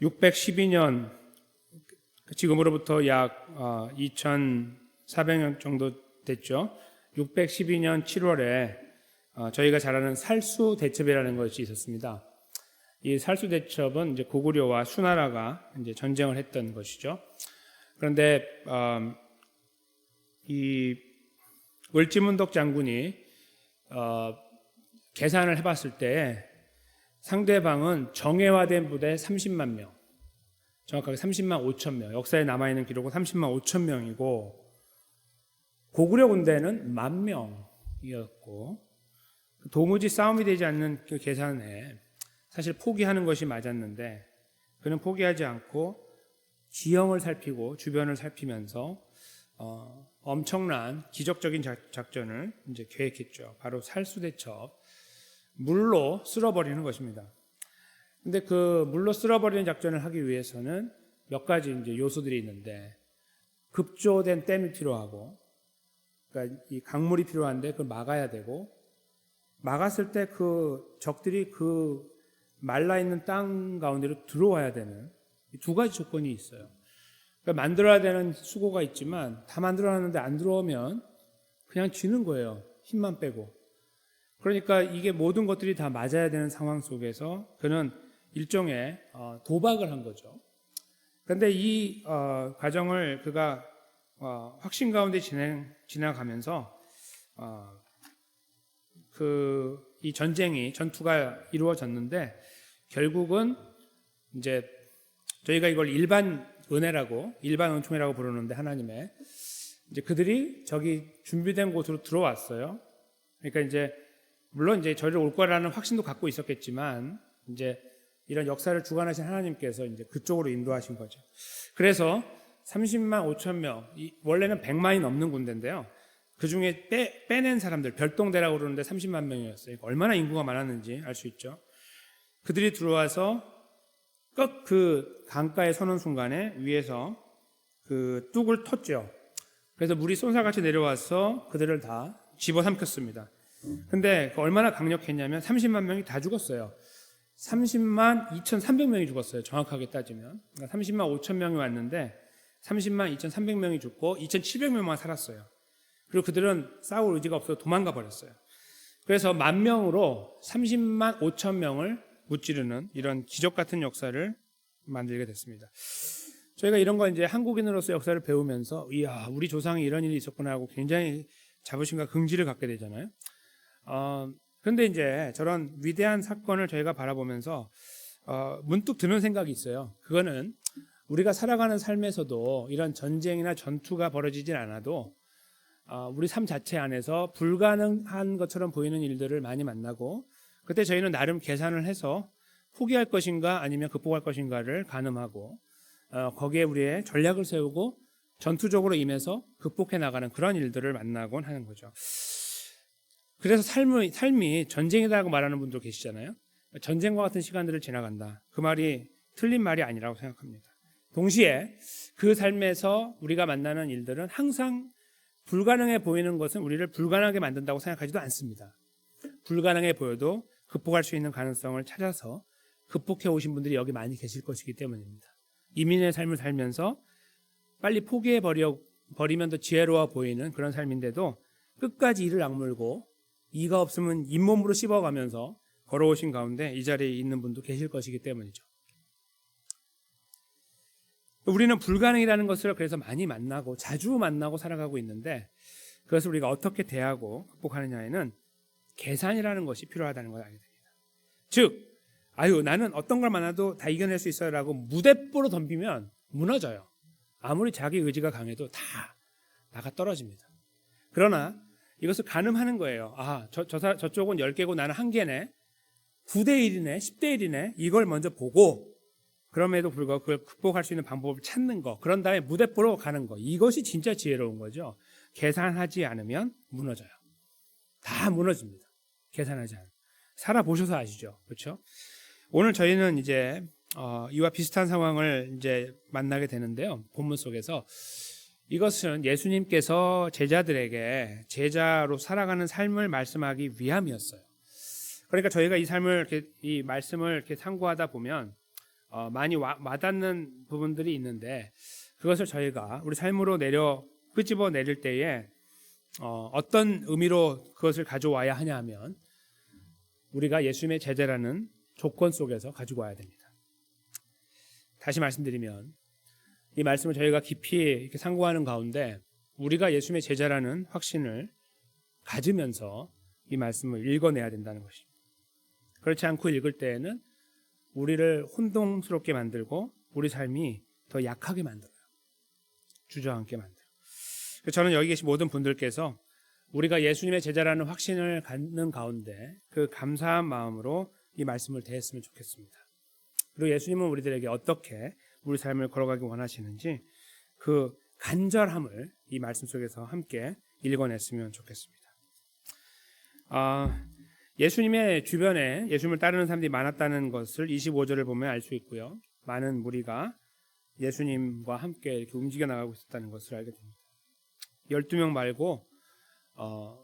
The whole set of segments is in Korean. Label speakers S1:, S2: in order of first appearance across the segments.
S1: 612년, 지금으로부터 약 2400년 정도 됐죠. 612년 7월에 저희가 잘 아는 살수대첩이라는 것이 있었습니다. 이 살수대첩은 이제 고구려와 수나라가 이제 전쟁을 했던 것이죠. 그런데 이 을지문덕 장군이 계산을 해봤을 때 상대방은 정예화된 부대 30만 명, 정확하게 30만 5천 명, 역사에 남아있는 기록은 30만 5천 명이고 고구려 군대는 10,000명이었고 도무지 싸움이 되지 않는 그 계산에 사실 포기하는 것이 맞았는데 그는 포기하지 않고 지형을 살피고 주변을 살피면서 엄청난 기적적인 작전을 이제 계획했죠. 바로 살수대첩, 물로 쓸어버리는 것입니다. 근데 그 물로 쓸어버리는 작전을 하기 위해서는 몇 가지 이제 요소들이 있는데 급조된 댐이 필요하고, 그러니까 이 강물이 필요한데 그걸 막아야 되고, 막았을 때 그 적들이 그 말라 있는 땅 가운데로 들어와야 되는 이 두 가지 조건이 있어요. 그러니까 만들어야 되는 수고가 있지만 다 만들어놨는데 안 들어오면 그냥 지는 거예요. 힘만 빼고. 그러니까 이게 모든 것들이 다 맞아야 되는 상황 속에서 그는 일종의 도박을 한 거죠. 그런데 이 과정을 그가 확신 가운데 지나가면서 이 전투가 이루어졌는데 결국은 이제 저희가 이걸 일반 은총이라고 부르는데 하나님의 이제 그들이 저기 준비된 곳으로 들어왔어요. 그러니까 이제 물론 이제 저희를 올 거라는 확신도 갖고 있었겠지만 이제 이런 역사를 주관하신 하나님께서 이제 그쪽으로 인도하신 거죠. 그래서 30만 5천 명, 원래는 100만이 넘는 군대인데요. 그 중에 빼낸 사람들, 별동대라고 그러는데 30만 명이었어요. 얼마나 인구가 많았는지 알 수 있죠. 그들이 들어와서 꼭 그 강가에 서는 순간에 위에서 그 뚝을 텄죠. 그래서 물이 쏜살같이 내려와서 그들을 다 집어삼켰습니다. 근데 얼마나 강력했냐면 30만 명이 다 죽었어요. 30만 2,300명이 죽었어요. 정확하게 따지면. 그러니까 30만 5천 명이 왔는데 30만 2,300명이 죽고 2,700명만 살았어요. 그리고 그들은 싸울 의지가 없어서 도망가 버렸어요. 그래서 10,000명으로 30만 5천 명을 무찌르는 이런 기적 같은 역사를 만들게 됐습니다. 저희가 이런 거 이제 한국인으로서 역사를 배우면서 이야, 우리 조상이 이런 일이 있었구나 하고 굉장히 자부심과 긍지를 갖게 되잖아요. 그런데 이제 저런 위대한 사건을 저희가 바라보면서 문득 드는 생각이 있어요. 그거는 우리가 살아가는 삶에서도 이런 전쟁이나 전투가 벌어지진 않아도 우리 삶 자체 안에서 불가능한 것처럼 보이는 일들을 많이 만나고, 그때 저희는 나름 계산을 해서 포기할 것인가 아니면 극복할 것인가를 가늠하고 거기에 우리의 전략을 세우고 전투적으로 임해서 극복해 나가는 그런 일들을 만나곤 하는 거죠. 그래서 삶이 전쟁이라고 말하는 분도 계시잖아요. 전쟁과 같은 시간들을 지나간다. 그 말이 틀린 말이 아니라고 생각합니다. 동시에 그 삶에서 우리가 만나는 일들은 항상 불가능해 보이는 것은 우리를 불가능하게 만든다고 생각하지도 않습니다. 불가능해 보여도 극복할 수 있는 가능성을 찾아서 극복해 오신 분들이 여기 많이 계실 것이기 때문입니다. 이민의 삶을 살면서 빨리 포기해 버리면 더 지혜로워 보이는 그런 삶인데도 끝까지 이를 악물고 이가 없으면 잇몸으로 씹어가면서 걸어오신 가운데 이 자리에 있는 분도 계실 것이기 때문이죠. 우리는 불가능이라는 것을 그래서 많이 만나고 자주 만나고 살아가고 있는데 그것을 우리가 어떻게 대하고 극복하느냐에는 계산이라는 것이 필요하다는 걸 알게 됩니다. 즉, 나는 어떤 걸 만나도 다 이겨낼 수 있어요 라고 무대뽀로 덤비면 무너져요. 아무리 자기 의지가 강해도 다 나가 떨어집니다. 그러나 이것을 가늠하는 거예요. 저쪽은 10개고 나는 1개네. 9대 1이네. 10대 1이네. 이걸 먼저 보고 그럼에도 불구하고 그걸 극복할 수 있는 방법을 찾는 거. 그런 다음에 무대뽀로 가는 거. 이것이 진짜 지혜로운 거죠. 계산하지 않으면 무너져요. 다 무너집니다. 계산하지 않으면. 살아보셔서 아시죠. 그렇죠? 오늘 저희는 이제 이와 비슷한 상황을 이제 만나게 되는데요. 본문 속에서 이것은 예수님께서 제자들에게 제자로 살아가는 삶을 말씀하기 위함이었어요. 그러니까 저희가 이 말씀을 이렇게 상고하다 보면 많이 와닿는 부분들이 있는데 그것을 저희가 우리 삶으로 끄집어 내릴 때에 어떤 의미로 그것을 가져와야 하냐 하면 우리가 예수님의 제자라는 조건 속에서 가지고 와야 됩니다. 다시 말씀드리면 이 말씀을 저희가 깊이 이렇게 상고하는 가운데 우리가 예수님의 제자라는 확신을 가지면서 이 말씀을 읽어내야 된다는 것입니다. 그렇지 않고 읽을 때에는 우리를 혼동스럽게 만들고 우리 삶이 더 약하게 만들어요. 주저앉게 만들어요. 저는 여기 계신 모든 분들께서 우리가 예수님의 제자라는 확신을 갖는 가운데 그 감사한 마음으로 이 말씀을 대했으면 좋겠습니다. 그리고 예수님은 우리들에게 어떻게 우리 삶을 걸어가기 원하시는지 그 간절함을 이 말씀 속에서 함께 읽어냈으면 좋겠습니다. 예수님의 주변에 예수님을 따르는 사람들이 많았다는 것을 25절을 보면 알 수 있고요. 많은 무리가 예수님과 함께 이렇게 움직여 나가고 있었다는 것을 알게 됩니다. 12명 말고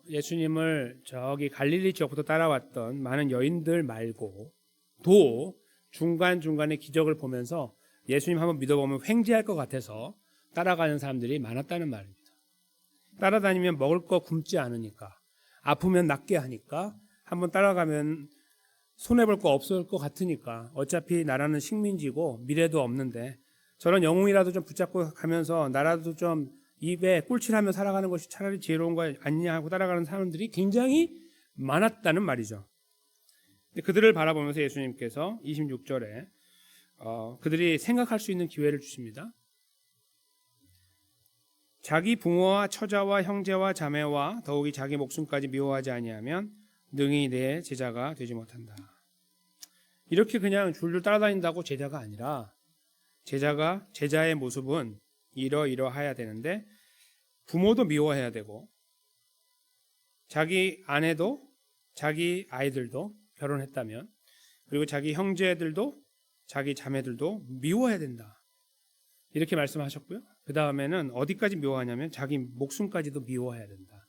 S1: 예수님을 저기 갈릴리 지역부터 따라왔던 많은 여인들 말고도 중간중간에 기적을 보면서 예수님 한번 믿어보면 횡재할 것 같아서 따라가는 사람들이 많았다는 말입니다. 따라다니면 먹을 거 굶지 않으니까, 아프면 낫게 하니까, 한번 따라가면 손해볼 거 없을 것 같으니까, 어차피 나라는 식민지고 미래도 없는데 저런 영웅이라도 좀 붙잡고 가면서 나라도 좀 입에 꿀칠하며 살아가는 것이 차라리 지혜로운 거 아니냐 하고 따라가는 사람들이 굉장히 많았다는 말이죠. 그들을 바라보면서 예수님께서 26절에 그들이 생각할 수 있는 기회를 주십니다. 자기 부모와 처자와 형제와 자매와 더욱이 자기 목숨까지 미워하지 아니하면 능히 내 제자가 되지 못한다. 이렇게 그냥 줄줄 따라다닌다고 제자가 아니라 제자의 모습은 이러이러해야 되는데 부모도 미워해야 되고 자기 아내도 자기 아이들도 결혼했다면 그리고 자기 형제들도 자기 자매들도 미워해야 된다. 이렇게 말씀하셨고요. 그 다음에는 어디까지 미워하냐면 자기 목숨까지도 미워해야 된다.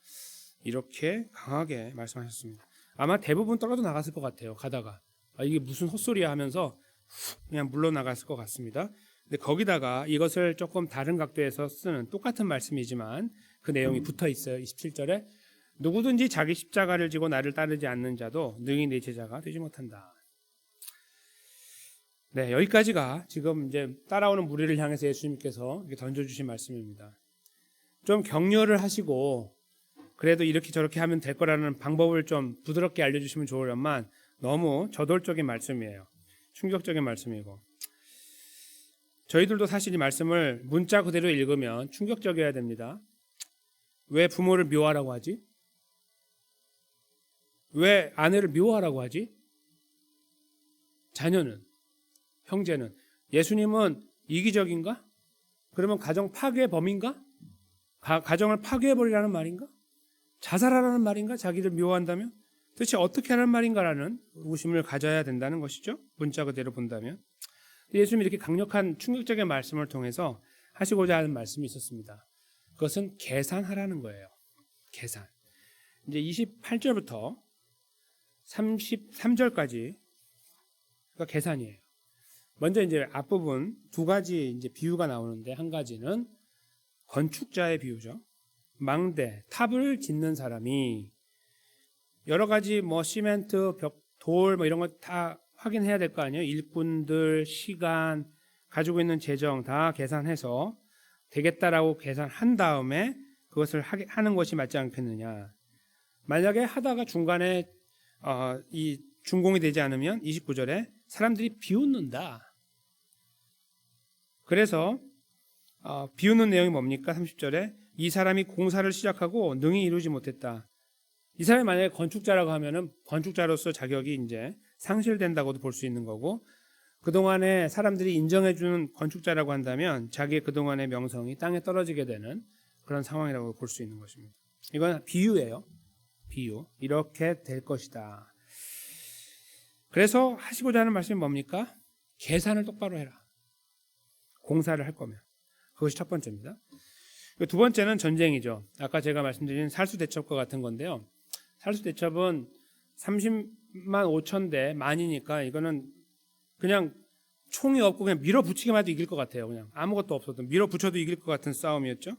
S1: 이렇게 강하게 말씀하셨습니다. 아마 대부분 떨어져 나갔을 것 같아요. 가다가 이게 무슨 헛소리야 하면서 그냥 물러나갔을 것 같습니다. 근데 거기다가 이것을 조금 다른 각도에서 쓰는 똑같은 말씀이지만 그 내용이 붙어 있어요. 27절에 누구든지 자기 십자가를 지고 나를 따르지 않는 자도 능히 내 제자가 되지 못한다. 네, 여기까지가 지금 이제 따라오는 무리를 향해서 예수님께서 이렇게 던져주신 말씀입니다. 좀 격려를 하시고 그래도 이렇게 저렇게 하면 될 거라는 방법을 좀 부드럽게 알려주시면 좋으련만 너무 저돌적인 말씀이에요. 충격적인 말씀이고 저희들도 사실 이 말씀을 문자 그대로 읽으면 충격적이어야 됩니다. 왜 부모를 미워하라고 하지? 왜 아내를 미워하라고 하지? 자녀는? 형제는? 예수님은 이기적인가? 그러면 가정 파괴범인가? 가정을 파괴해버리라는 말인가? 자살하라는 말인가? 자기를 미워한다면? 도대체 어떻게 하는 말인가라는 의구심을 가져야 된다는 것이죠. 문자 그대로 본다면. 예수님이 이렇게 강력한 충격적인 말씀을 통해서 하시고자 하는 말씀이 있었습니다. 그것은 계산하라는 거예요. 계산. 이제 28절부터 33절까지가 계산이에요. 먼저 이제 앞부분 두 가지 이제 비유가 나오는데 한 가지는 건축자의 비유죠. 망대, 탑을 짓는 사람이 여러 가지 뭐 시멘트, 벽, 돌 뭐 이런 거 다 확인해야 될 거 아니에요. 일꾼들, 시간, 가지고 있는 재정 다 계산해서 되겠다라고 계산한 다음에 그것을 하는 것이 맞지 않겠느냐. 만약에 하다가 중간에 이 준공이 되지 않으면 29절에 사람들이 비웃는다. 그래서 비웃는 내용이 뭡니까? 30절에 이 사람이 공사를 시작하고 능히 이루지 못했다. 이 사람이 만약에 건축자라고 하면은 건축자로서 자격이 이제 상실된다고도 볼 수 있는 거고 그동안에 사람들이 인정해주는 건축자라고 한다면 자기의 그동안의 명성이 땅에 떨어지게 되는 그런 상황이라고 볼 수 있는 것입니다. 이건 비유예요. 비유. 이렇게 될 것이다. 그래서 하시고자 하는 말씀이 뭡니까? 계산을 똑바로 해라. 공사를 할 거면. 그것이 첫 번째입니다. 두 번째는 전쟁이죠. 아까 제가 말씀드린 살수대첩과 같은 건데요. 살수대첩은 30만 5천 대 만이니까 이거는 그냥 총이 없고 그냥 밀어붙이기만 해도 이길 것 같아요. 그냥 아무것도 없어도 밀어붙여도 이길 것 같은 싸움이었죠.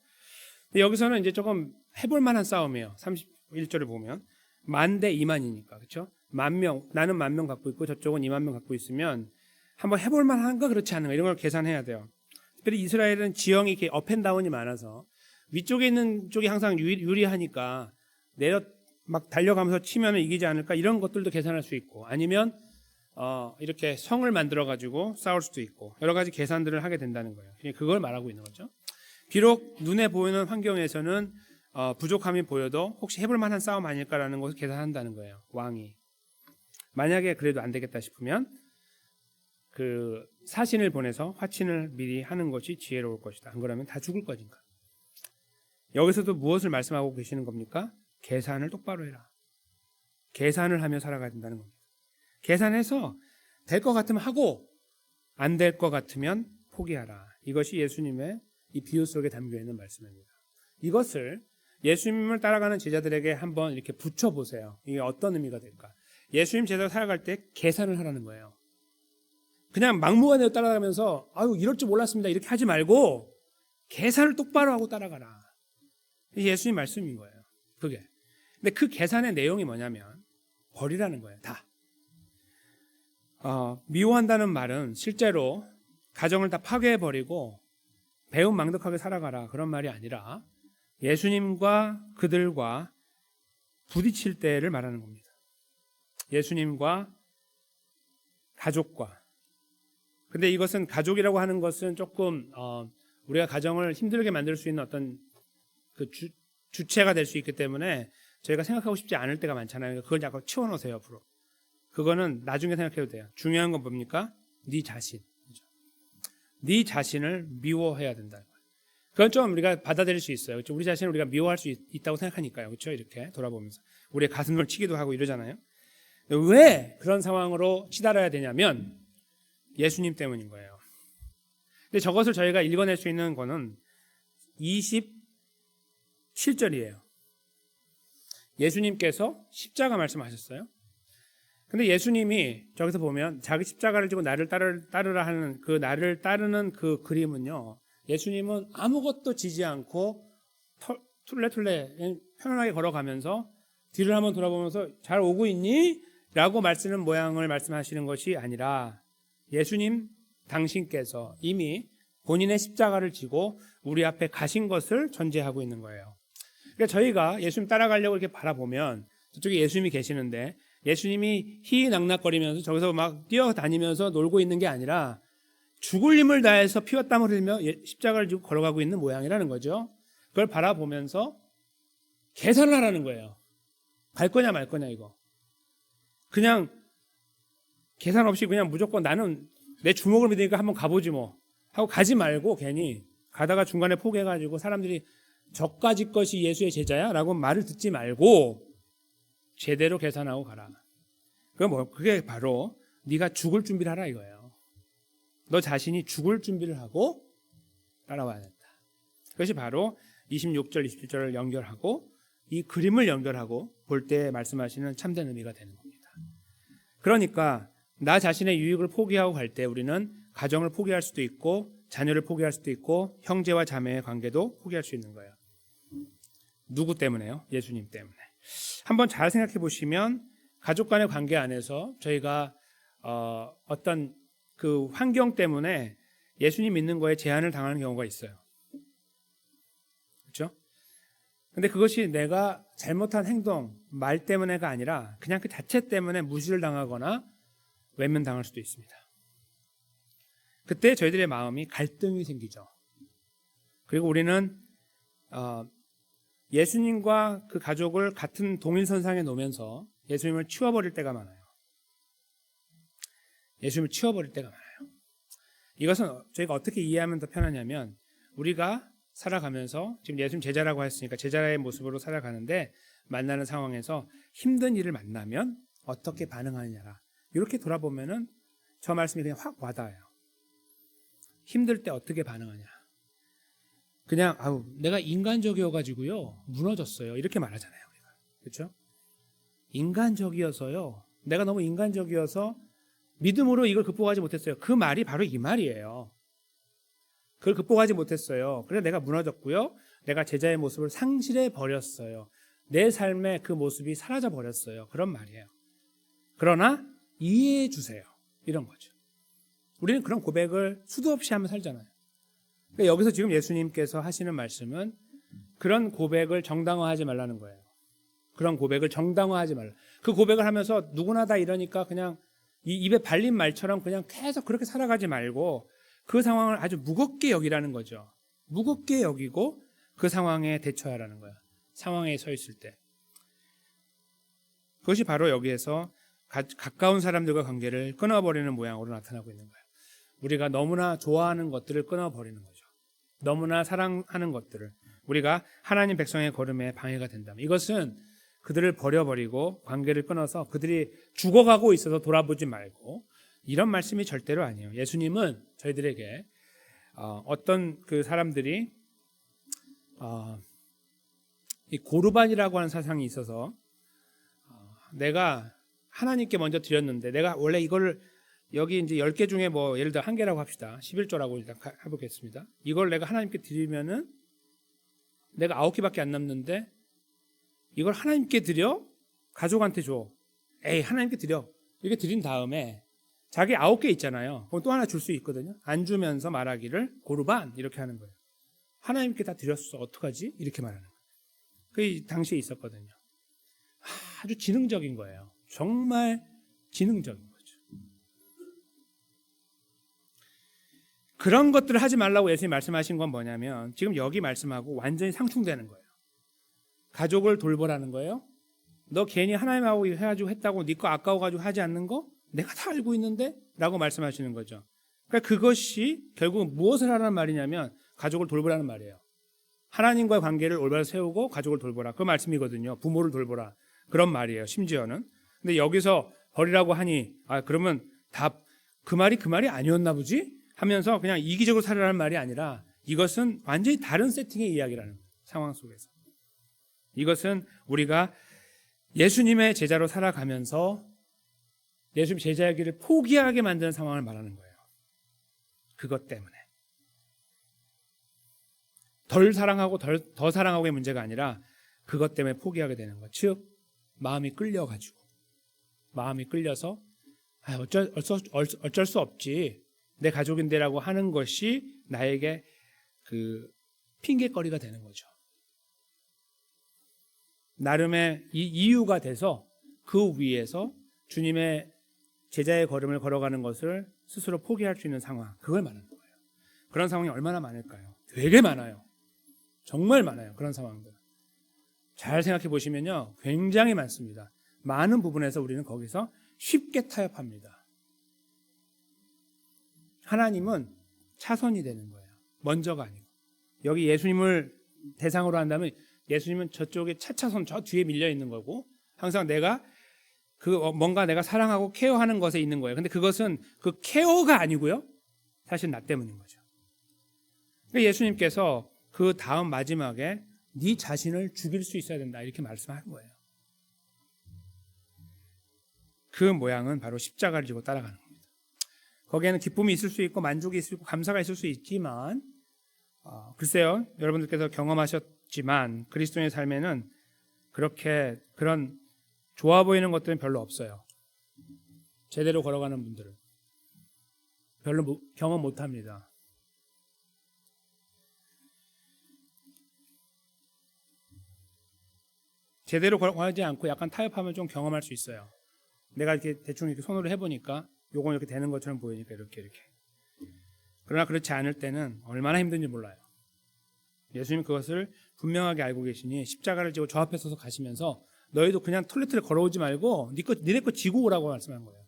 S1: 근데 여기서는 이제 조금 해볼 만한 싸움이에요. 31절을 보면 10,000대 20,000이니까 그렇죠? 10,000명, 나는 10,000명 갖고 있고 저쪽은 20,000명 갖고 있으면 한번 해볼 만한가 그렇지 않은가 이런 걸 계산해야 돼요. 특별히 이스라엘은 지형이 이렇게 업앤다운이 많아서 위쪽에 있는 쪽이 항상 유리하니까 내려 막 달려가면서 치면 이기지 않을까 이런 것들도 계산할 수 있고 아니면 이렇게 성을 만들어 가지고 싸울 수도 있고 여러 가지 계산들을 하게 된다는 거예요. 그걸 말하고 있는 거죠. 비록 눈에 보이는 환경에서는 부족함이 보여도 혹시 해볼 만한 싸움 아닐까라는 것을 계산한다는 거예요. 왕이 만약에 그래도 안 되겠다 싶으면 그 사신을 보내서 화친을 미리 하는 것이 지혜로울 것이다. 안 그러면 다 죽을 거니까. 여기서도 무엇을 말씀하고 계시는 겁니까? 계산을 똑바로 해라. 계산을 하며 살아가야 된다는 겁니다. 계산해서 될 것 같으면 하고 안 될 것 같으면 포기하라. 이것이 예수님의 이 비유 속에 담겨 있는 말씀입니다. 이것을 예수님을 따라가는 제자들에게 한번 이렇게 붙여보세요. 이게 어떤 의미가 될까? 예수님 제자로 살아갈 때 계산을 하라는 거예요. 그냥 막무가내로 따라가면서 아유 이럴 줄 몰랐습니다 이렇게 하지 말고 계산을 똑바로 하고 따라가라. 이게 예수님 말씀인 거예요. 그게. 근데 그 계산의 내용이 뭐냐면 버리라는 거예요. 다. 미워한다는 말은 실제로 가정을 다 파괴해버리고 배은망덕하게 살아가라 그런 말이 아니라 예수님과 그들과 부딪힐 때를 말하는 겁니다. 예수님과 가족과. 근데 이것은 가족이라고 하는 것은 조금 우리가 가정을 힘들게 만들 수 있는 어떤 그 주체가 될 수 있기 때문에 저희가 생각하고 싶지 않을 때가 많잖아요. 그걸 약간 치워놓으세요 앞으로. 그거는 나중에 생각해도 돼요. 중요한 건 뭡니까? 네 자신. 네 자신을 미워해야 된다는 거예요. 그건 좀 우리가 받아들일 수 있어요. 그렇죠? 우리 자신을 우리가 미워할 수 있다고 생각하니까요. 그렇죠? 이렇게 돌아보면서 우리의 가슴을 치기도 하고 이러잖아요. 왜 그런 상황으로 치달아야 되냐면 예수님 때문인 거예요. 근데 저것을 저희가 읽어낼 수 있는 거는 27절이에요. 예수님께서 십자가 말씀하셨어요. 근데 예수님이 저기서 보면 자기 십자가를 지고 나를 따르라 하는 그 나를 따르는 그 그림은요. 예수님은 아무것도 지지 않고 툴레툴레 편안하게 걸어가면서 뒤를 한번 돌아보면서 잘 오고 있니? 라고 말씀하는 모양을 말씀하시는 것이 아니라 예수님 당신께서 이미 본인의 십자가를 지고 우리 앞에 가신 것을 전제하고 있는 거예요. 그러니까 저희가 예수님 따라가려고 이렇게 바라보면 저쪽에 예수님이 계시는데 예수님이 희낙낙거리면서 저기서 막 뛰어다니면서 놀고 있는 게 아니라 죽을 힘을 다해서 피와 땀을 흘리며 십자가를 지고 걸어가고 있는 모양이라는 거죠. 그걸 바라보면서 계산을 하라는 거예요. 갈 거냐 말 거냐 이거. 그냥 계산 없이 그냥 무조건 나는 내 주먹을 믿으니까 한번 가보지 뭐 하고 가지 말고 괜히 가다가 중간에 포기해가지고 사람들이 저까지 것이 예수의 제자야? 라고 말을 듣지 말고 제대로 계산하고 가라. 그게 바로 네가 죽을 준비를 하라 이거예요. 너 자신이 죽을 준비를 하고 따라와야 된다. 그것이 바로 26절, 27절을 연결하고 이 그림을 연결하고 볼 때 말씀하시는 참된 의미가 되는 겁니다. 그러니까 나 자신의 유익을 포기하고 갈 때 우리는 가정을 포기할 수도 있고 자녀를 포기할 수도 있고 형제와 자매의 관계도 포기할 수 있는 거예요. 누구 때문에요? 예수님 때문에. 한번 잘 생각해 보시면 가족 간의 관계 안에서 저희가 어떤 그 환경 때문에 예수님 믿는 거에 제한을 당하는 경우가 있어요. 그렇죠? 근데 그것이 내가 잘못한 행동, 말 때문에가 아니라 그냥 그 자체 때문에 무시를 당하거나 외면당할 수도 있습니다. 그때 저희들의 마음이 갈등이 생기죠. 그리고 우리는 예수님과 그 가족을 같은 동일선상에 놓으면서 예수님을 치워버릴 때가 많아요. 예수님을 치워버릴 때가 많아요. 이것은 저희가 어떻게 이해하면 더 편하냐면 우리가 살아가면서 지금 예수님 제자라고 했으니까 제자의 모습으로 살아가는데 만나는 상황에서 힘든 일을 만나면 어떻게 반응하느냐 이렇게 돌아보면은 저 말씀이 그냥 확 와닿아요. 힘들 때 어떻게 반응하냐. 그냥 내가 인간적이어가지고요 무너졌어요 이렇게 말하잖아요 우리가. 그렇죠? 인간적이어서요 내가 너무 인간적이어서 믿음으로 이걸 극복하지 못했어요. 그 말이 바로 이 말이에요. 그걸 극복하지 못했어요. 그래서 내가 무너졌고요. 내가 제자의 모습을 상실해 버렸어요. 내 삶의 그 모습이 사라져 버렸어요. 그런 말이에요. 그러나 이해해 주세요. 이런 거죠. 우리는 그런 고백을 수도 없이 하면 살잖아요. 그러니까 여기서 지금 예수님께서 하시는 말씀은 그런 고백을 정당화하지 말라는 거예요. 그런 고백을 정당화하지 말라. 그 고백을 하면서 누구나 다 이러니까 그냥 이 입에 발린 말처럼 그냥 계속 그렇게 살아가지 말고 그 상황을 아주 무겁게 여기라는 거죠. 무겁게 여기고 그 상황에 대처하라는 거야. 상황에 서 있을 때. 그것이 바로 여기에서 가까운 사람들과 관계를 끊어버리는 모양으로 나타나고 있는 거예요. 우리가 너무나 좋아하는 것들을 끊어버리는 거죠. 너무나 사랑하는 것들을. 우리가 하나님 백성의 걸음에 방해가 된다면 이것은 그들을 버려버리고 관계를 끊어서 그들이 죽어가고 있어서 돌아보지 말고 이런 말씀이 절대로 아니에요. 예수님은 저희들에게 어떤 그 사람들이 이 고르반이라고 하는 사상이 있어서 내가 하나님께 먼저 드렸는데 내가 원래 이거를 여기 이제 10개 중에 뭐 예를 들어 1개라고 합시다. 11조라고 일단 해보겠습니다. 이걸 내가 하나님께 드리면은 내가 9개밖에 안 남는데 이걸 하나님께 드려? 가족한테 줘. 에이, 하나님께 드려. 이렇게 드린 다음에 자기 9개 있잖아요. 그럼 또 하나 줄 수 있거든요. 안 주면서 말하기를 고르반 이렇게 하는 거예요. 하나님께 다 드렸어. 어떡하지? 이렇게 말하는 거예요. 그게 당시에 있었거든요. 아주 지능적인 거예요. 정말 지능적인 거죠. 그런 것들을 하지 말라고 예수님이 말씀하신 건 뭐냐면 지금 여기 말씀하고 완전히 상충되는 거예요. 가족을 돌보라는 거예요. 너 괜히 하나님하고 해가지고 했다고 네 거 아까워가지고 하지 않는 거 내가 다 알고 있는데? 라고 말씀하시는 거죠. 그러니까 그것이 결국 무엇을 하라는 말이냐면 가족을 돌보라는 말이에요. 하나님과의 관계를 올바로 세우고 가족을 돌보라. 그 말씀이거든요. 부모를 돌보라. 그런 말이에요. 심지어는. 근데 여기서 버리라고 하니 그러면 다 그 말이 아니었나 보지? 하면서 그냥 이기적으로 살아라는 말이 아니라 이것은 완전히 다른 세팅의 이야기라는 상황 속에서. 이것은 우리가 예수님의 제자로 살아가면서 예수님 제자의 길을 포기하게 만드는 상황을 말하는 거예요. 그것 때문에. 덜 사랑하고 더 사랑하고의 문제가 아니라 그것 때문에 포기하게 되는 것. 즉 마음이 끌려가지고 마음이 끌려서 어쩔 수 없지. 내 가족인데라고 하는 것이 나에게 그 핑계거리가 되는 거죠. 나름의 이 이유가 돼서 그 위에서 주님의 제자의 걸음을 걸어가는 것을 스스로 포기할 수 있는 상황, 그걸 말하는 거예요. 그런 상황이 얼마나 많을까요? 되게 많아요. 정말 많아요. 그런 상황들. 잘 생각해 보시면요. 굉장히 많습니다. 많은 부분에서 우리는 거기서 쉽게 타협합니다. 하나님은 차선이 되는 거예요. 먼저가 아니고. 여기 예수님을 대상으로 한다면 예수님은 저쪽에 차차선 저 뒤에 밀려 있는 거고 항상 내가 뭔가 내가 사랑하고 케어하는 것에 있는 거예요. 근데 그것은 그 케어가 아니고요. 사실 나 때문인 거죠. 그러니까 예수님께서 그 다음 마지막에 네 자신을 죽일 수 있어야 된다 이렇게 말씀하는 거예요. 그 모양은 바로 십자가를 지고 따라가는 겁니다. 거기에는 기쁨이 있을 수 있고 만족이 있을 수 있고 감사가 있을 수 있지만 글쎄요. 여러분들께서 경험하셨지만 그리스도인의 삶에는 그렇게 그런 좋아 보이는 것들은 별로 없어요. 제대로 걸어가는 분들은 별로 경험 못합니다. 제대로 걸어가지 않고 약간 타협하면 좀 경험할 수 있어요. 내가 이렇게 대충 이렇게 손으로 해보니까 요건 이렇게 되는 것처럼 보이니까 이렇게. 그러나 그렇지 않을 때는 얼마나 힘든지 몰라요. 예수님 그것을 분명하게 알고 계시니 십자가를 지고 저 앞에 서서 가시면서 너희도 그냥 톨레트를 걸어오지 말고 니네 거 지고 오라고 말씀한 거예요.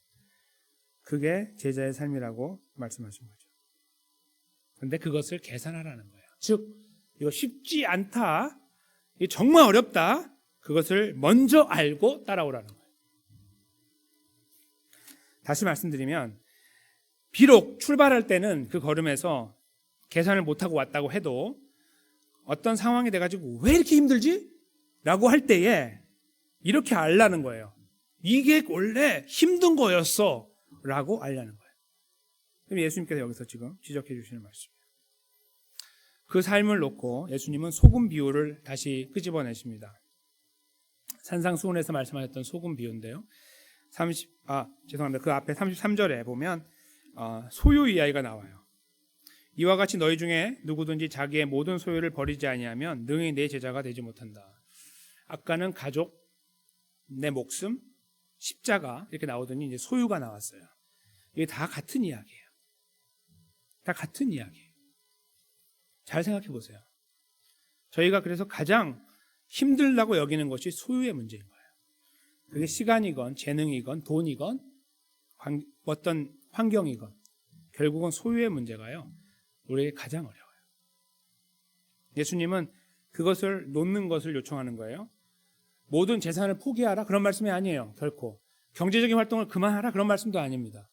S1: 그게 제자의 삶이라고 말씀하신 거죠. 그런데 그것을 계산하라는 거예요. 즉 이거 쉽지 않다. 이게 정말 어렵다. 그것을 먼저 알고 따라오라는 거예요. 다시 말씀드리면 비록 출발할 때는 그 걸음에서 계산을 못하고 왔다고 해도 어떤 상황이 돼가지고 왜 이렇게 힘들지? 라고 할 때에 이렇게 알라는 거예요. 이게 원래 힘든 거였어 라고 알려는 거예요. 그럼 예수님께서 여기서 지금 지적해 주시는 말씀이에요. 그 삶을 놓고 예수님은 소금 비유를 다시 끄집어내십니다. 산상수훈에서 말씀하셨던 소금 비유인데요. 죄송합니다. 그 앞에 33절에 보면 소유 이야기가 나와요. 이와 같이 너희 중에 누구든지 자기의 모든 소유를 버리지 아니하면 능히 내 제자가 되지 못한다. 아까는 가족, 내 목숨, 십자가 이렇게 나오더니 이제 소유가 나왔어요. 이게 다 같은 이야기예요. 다 같은 이야기예요. 잘 생각해 보세요. 저희가 그래서 가장 힘들다고 여기는 것이 소유의 문제인 거예요. 그게 시간이건 재능이건 돈이건 어떤 환경이건 결국은 소유의 문제가요. 우리에게 가장 어려워요. 예수님은 그것을 놓는 것을 요청하는 거예요. 모든 재산을 포기하라 그런 말씀이 아니에요. 결코. 경제적인 활동을 그만하라 그런 말씀도 아닙니다.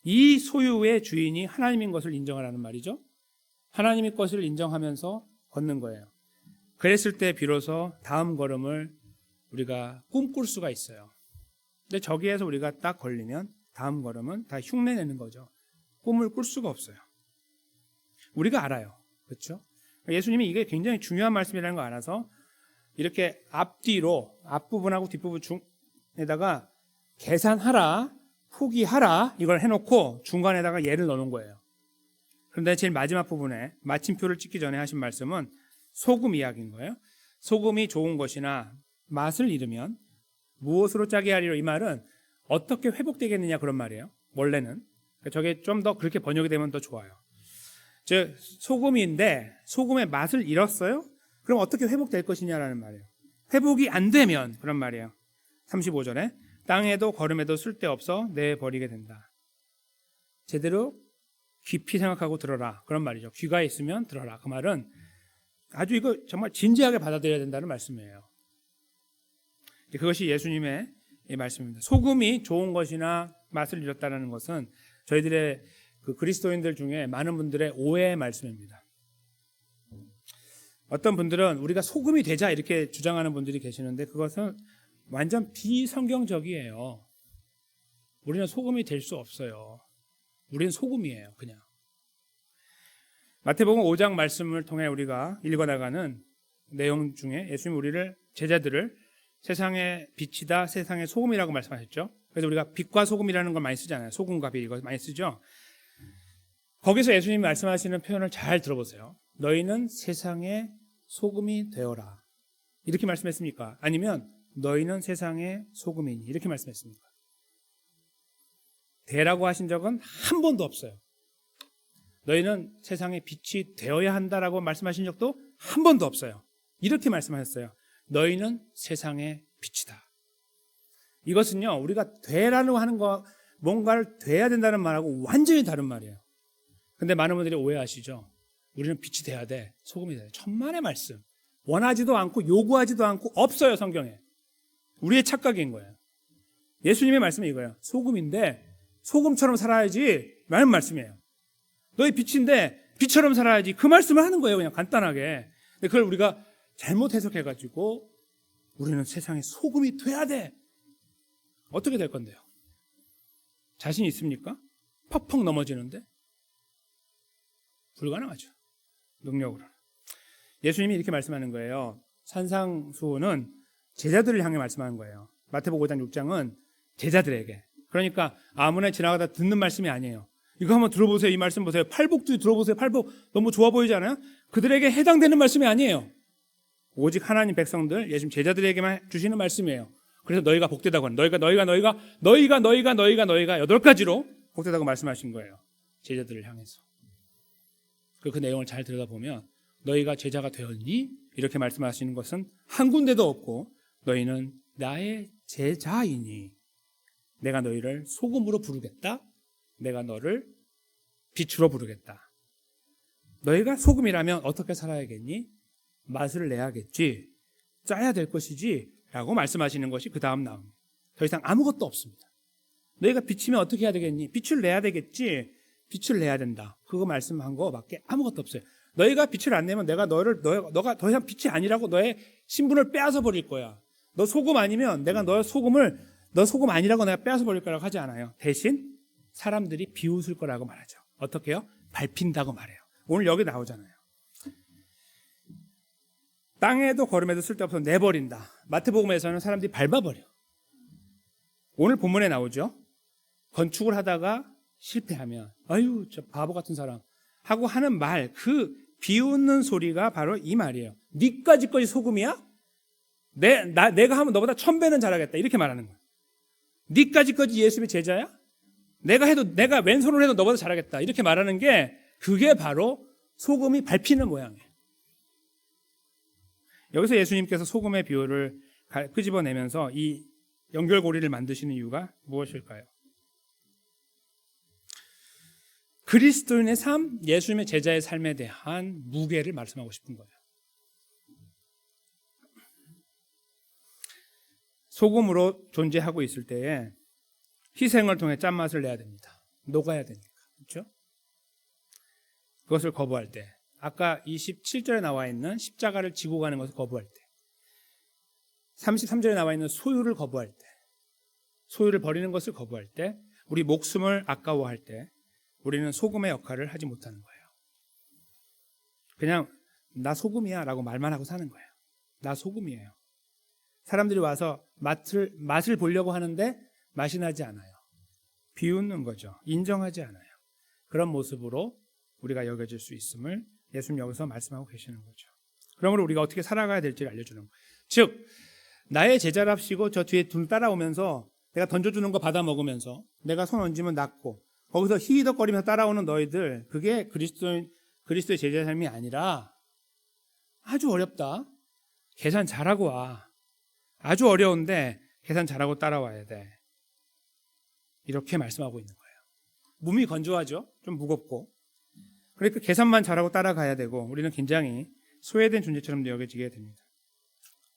S1: 이 소유의 주인이 하나님인 것을 인정하라는 말이죠. 하나님의 것을 인정하면서 걷는 거예요. 그랬을 때 비로소 다음 걸음을 우리가 꿈꿀 수가 있어요. 근데 저기에서 우리가 딱 걸리면 다음 걸음은 다 흉내내는 거죠. 꿈을 꿀 수가 없어요. 우리가 알아요. 그렇죠? 예수님이 이게 굉장히 중요한 말씀이라는 걸 알아서 이렇게 앞뒤로 앞부분하고 뒷부분 중에다가 계산하라, 포기하라 이걸 해놓고 중간에다가 예를 넣어놓은 거예요. 그런데 제일 마지막 부분에 마침표를 찍기 전에 하신 말씀은 소금 이야기인 거예요. 소금이 좋은 것이나 맛을 잃으면 무엇으로 짜게 하리로 이 말은 어떻게 회복되겠느냐 그런 말이에요. 원래는. 저게 좀 더 그렇게 번역이 되면 더 좋아요. 즉 소금인데 소금의 맛을 잃었어요? 그럼 어떻게 회복될 것이냐라는 말이에요. 회복이 안 되면 그런 말이에요. 35절에 땅에도 걸음에도 쓸데없어 내버리게 된다. 제대로 깊이 생각하고 들어라. 그런 말이죠. 귀가 있으면 들어라. 그 말은 아주 이거 정말 진지하게 받아들여야 된다는 말씀이에요. 그것이 예수님의 말씀입니다. 소금이 좋은 것이나 맛을 잃었다는 것은 저희들의 그 그리스도인들 중에 많은 분들의 오해의 말씀입니다. 어떤 분들은 우리가 소금이 되자 이렇게 주장하는 분들이 계시는데 그것은 완전 비성경적이에요. 우리는 소금이 될 수 없어요. 우리는 소금이에요. 그냥. 마태복음 5장 말씀을 통해 우리가 읽어나가는 내용 중에 예수님 우리를 제자들을 세상의 빛이다 세상의 소금이라고 말씀하셨죠. 그래서 우리가 빛과 소금이라는 걸 많이 쓰잖아요. 소금과 빛 이거 많이 쓰죠. 거기서 예수님이 말씀하시는 표현을 잘 들어보세요. 너희는 세상의 소금이 되어라. 이렇게 말씀했습니까? 아니면 너희는 세상의 소금이니 이렇게 말씀했습니까? 되라고 하신 적은 한 번도 없어요. 너희는 세상의 빛이 되어야 한다라고 말씀하신 적도 한 번도 없어요. 이렇게 말씀하셨어요. 너희는 세상의 빛이다. 이것은요 우리가 되라고 하는 거 뭔가를 돼야 된다는 말하고 완전히 다른 말이에요. 근데 많은 분들이 오해하시죠. 우리는 빛이 돼야 돼. 소금이 돼야 돼. 천만의 말씀. 원하지도 않고 요구하지도 않고 없어요. 성경에. 우리의 착각인 거예요. 예수님의 말씀이 이거예요. 소금인데 소금처럼 살아야지 라는 말씀이에요. 너희 빛인데 빛처럼 살아야지 그 말씀을 하는 거예요. 그냥 간단하게. 근데 그걸 우리가 잘못 해석해가지고 우리는 세상에 소금이 돼야 돼. 어떻게 될 건데요? 자신 있습니까? 퍽퍽 넘어지는데? 불가능하죠. 능력으로. 예수님이 이렇게 말씀하는 거예요. 산상수훈은 제자들을 향해 말씀하는 거예요. 마태복음 5장 6장은 제자들에게. 그러니까 아무나 지나가다 듣는 말씀이 아니에요. 이거 한번 들어보세요. 이 말씀 보세요. 팔복도 들어보세요. 팔복 너무 좋아 보이지 않아요? 그들에게 해당되는 말씀이 아니에요. 오직 하나님 백성들, 예수님 제자들에게만 주시는 말씀이에요. 그래서 너희가 복되다고 하는 너희가 8가지로 복되다고 말씀하신 거예요. 제자들을 향해서. 그 내용을 잘 들여다보면 너희가 제자가 되었니? 이렇게 말씀하시는 것은 한 군데도 없고 너희는 나의 제자이니 내가 너희를 소금으로 부르겠다. 내가 너를 빛으로 부르겠다. 너희가 소금이라면 어떻게 살아야겠니? 맛을 내야겠지. 짜야 될 것이지. 라고 말씀하시는 것이 그 다음 나옵니다. 더 이상 아무것도 없습니다. 너희가 빛이면 어떻게 해야 되겠니? 빛을 내야 되겠지. 빛을 내야 된다. 그거 말씀한 거밖에 아무것도 없어요. 너희가 빛을 안 내면 내가 너가 더 이상 빛이 아니라고 너의 신분을 빼앗아 버릴 거야. 너 소금 아니면 내가 너 소금 아니라고 내가 빼앗아 버릴 거라고 하지 않아요. 대신 사람들이 비웃을 거라고 말하죠. 어떻게요? 밟힌다고 말해요. 오늘 여기 나오잖아요. 땅에도 걸음에도 쓸데없어 내버린다. 마태복음에서는 사람들이 밟아버려. 오늘 본문에 나오죠. 건축을 하다가 실패하면 아유 저 바보 같은 사람 하고 하는 말, 그 비웃는 소리가 바로 이 말이에요. 니까짓 소금이야? 내가 하면 너보다 1000배는 잘하겠다 이렇게 말하는 거야. 니까짓 예수님의 제자야? 내가 왼손으로 해도 너보다 잘하겠다 이렇게 말하는 게, 그게 바로 소금이 밟히는 모양이에요. 여기서 예수님께서 소금의 비유를 끄집어내면서 이 연결고리를 만드시는 이유가 무엇일까요? 그리스도인의 삶, 예수님의 제자의 삶에 대한 무게를 말씀하고 싶은 거예요. 소금으로 존재하고 있을 때에 희생을 통해 짠맛을 내야 됩니다. 녹아야 되니까. 그렇죠? 그것을 거부할 때, 아까 27절에 나와 있는 십자가를 지고 가는 것을 거부할 때, 33절에 나와 있는 소유를 거부할 때, 소유를 버리는 것을 거부할 때, 우리 목숨을 아까워할 때 우리는 소금의 역할을 하지 못하는 거예요. 그냥 나 소금이야 라고 말만 하고 사는 거예요. 나 소금이에요. 사람들이 와서 맛을 보려고 하는데 맛이 나지 않아요. 비웃는 거죠. 인정하지 않아요. 그런 모습으로 우리가 여겨질 수 있음을 예수님 여기서 말씀하고 계시는 거죠. 그러므로 우리가 어떻게 살아가야 될지를 알려주는 거예요. 즉 나의 제자랍시고 저 뒤에 둘 따라오면서 내가 던져주는 거 받아 먹으면서 내가 손 얹으면 낫고 거기서 히히덕거리면서 따라오는 너희들, 그게 그리스도의 제자의 삶이 아니라 아주 어렵다. 계산 잘하고 와. 아주 어려운데 계산 잘하고 따라와야 돼. 이렇게 말씀하고 있는 거예요. 몸이 건조하죠. 좀 무겁고. 그러니까 계산만 잘하고 따라가야 되고 우리는 굉장히 소외된 존재처럼 여겨지게 됩니다.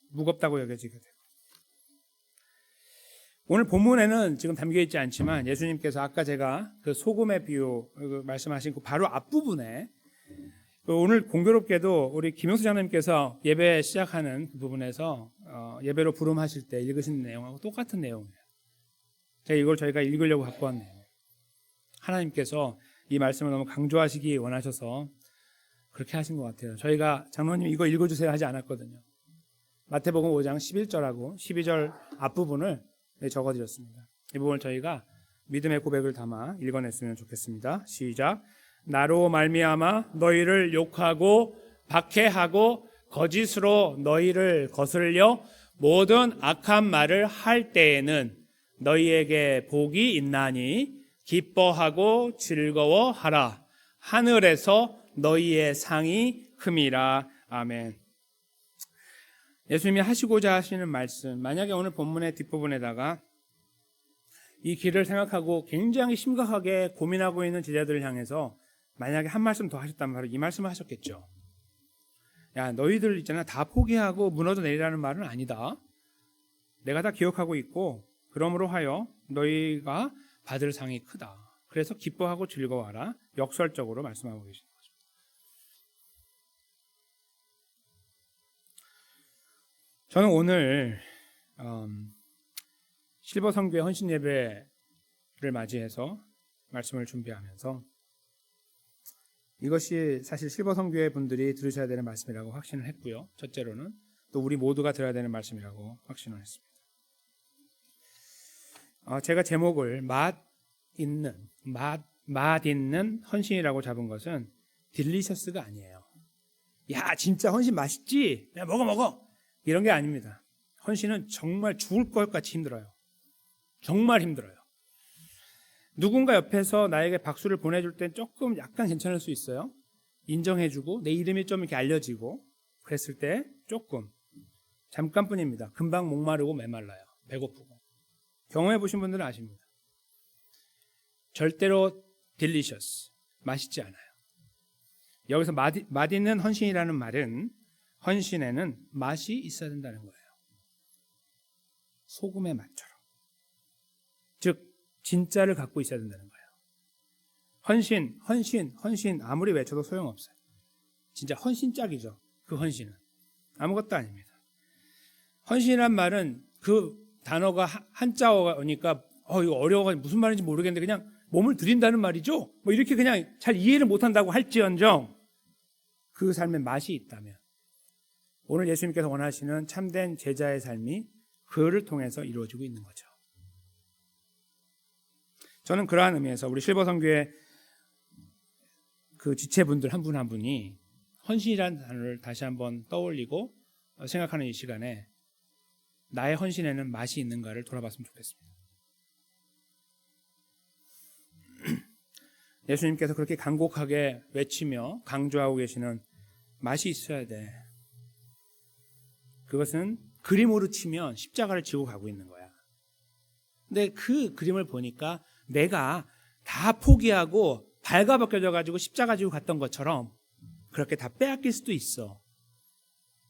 S1: 무겁다고 여겨지게 되고. 오늘 본문에는 지금 담겨있지 않지만 예수님께서 아까 제가 그 소금의 비유 말씀하신 그 바로 앞부분에, 오늘 공교롭게도 우리 김용수 장로님께서 예배 시작하는 그 부분에서 예배로 부름하실 때 읽으신 내용하고 똑같은 내용이에요. 제가 이걸 저희가 읽으려고 갖고 왔네요. 하나님께서 이 말씀을 너무 강조하시기 원하셔서 그렇게 하신 것 같아요. 저희가 장로님 이거 읽어주세요 하지 않았거든요. 마태복음 5장 11절하고 12절 앞부분을 적어드렸습니다. 이 부분을 저희가 믿음의 고백을 담아 읽어냈으면 좋겠습니다. 시작. 나로 말미암아 너희를 욕하고 박해하고 거짓으로 너희를 거슬려 모든 악한 말을 할 때에는 너희에게 복이 있나니 기뻐하고 즐거워하라. 하늘에서 너희의 상이 큼이라. 아멘. 예수님이 하시고자 하시는 말씀, 만약에 오늘 본문의 뒷부분에다가 이 길을 생각하고 굉장히 심각하게 고민하고 있는 제자들을 향해서 만약에 한 말씀 더 하셨다면 바로 이 말씀을 하셨겠죠. 야, 너희들 있잖아, 다 포기하고 무너져 내리라는 말은 아니다. 내가 다 기억하고 있고 그러므로 하여 너희가 받을 상이 크다. 그래서 기뻐하고 즐거워하라. 역설적으로 말씀하고 계십니다. 저는 오늘 실버 선교회 헌신 예배를 맞이해서 말씀을 준비하면서 이것이 사실 실버 선교회 분들이 들으셔야 되는 말씀이라고 확신을 했고요. 첫째로는 또 우리 모두가 들어야 되는 말씀이라고 확신을 했습니다. 제가 제목을 맛 있는 헌신이라고 잡은 것은 딜리셔스가 아니에요. 야, 진짜 헌신 맛있지? 야, 먹어. 이런 게 아닙니다. 헌신은 정말 죽을 것 같이 힘들어요. 정말 힘들어요. 누군가 옆에서 나에게 박수를 보내줄 땐 조금 약간 괜찮을 수 있어요. 인정해주고 내 이름이 좀 이렇게 알려지고 그랬을 때 조금 잠깐뿐입니다. 금방 목마르고 메말라요. 배고프고. 경험해 보신 분들은 아십니다. 절대로 딜리셔스, 맛있지 않아요. 여기서 맛있는 헌신이라는 말은 헌신에는 맛이 있어야 된다는 거예요. 소금의 맛처럼. 즉 진짜를 갖고 있어야 된다는 거예요. 헌신 아무리 외쳐도 소용없어요. 진짜 헌신짝이죠. 그 헌신은 아무것도 아닙니다. 헌신이란 말은 그 단어가 한자어니까 이거 어려워가지고 무슨 말인지 모르겠는데 그냥 몸을 드린다는 말이죠. 뭐 이렇게 그냥 잘 이해를 못한다고 할지언정 그 삶에 맛이 있다면 오늘 예수님께서 원하시는 참된 제자의 삶이 그를 통해서 이루어지고 있는 거죠. 저는 그러한 의미에서 우리 실버선교회 그 지체분들 한 분 한 분이 헌신이라는 단어를 다시 한번 떠올리고 생각하는 이 시간에 나의 헌신에는 맛이 있는가를 돌아봤으면 좋겠습니다. 예수님께서 그렇게 간곡하게 외치며 강조하고 계시는 맛이 있어야 돼. 그것은 그림으로 치면 십자가를 지고 가고 있는 거야. 근데 그 그림을 보니까 내가 다 포기하고 발가벗겨져 가지고 십자가 지고 갔던 것처럼 그렇게 다 빼앗길 수도 있어.